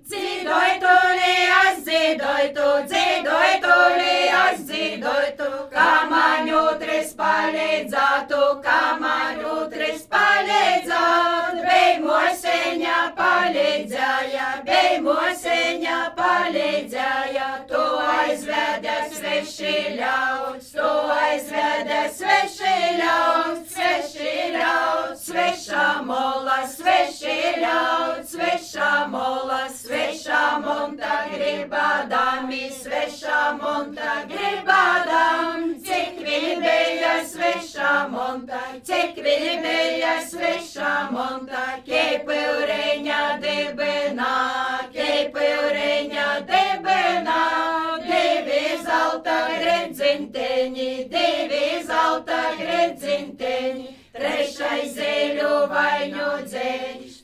Dzīdoj tu, kamaņu tris palīdzētu, kamaņu tris palīdzētu. Bij moseņa palīdzēja, tu aizvede sveši ļauds, sveša mola, sveša monta gribādami, cik viņi bija sveša monta, keipiureņa dibinā, divi zelta gredzinteņi, trešais zeļu vaļņu dzēļš,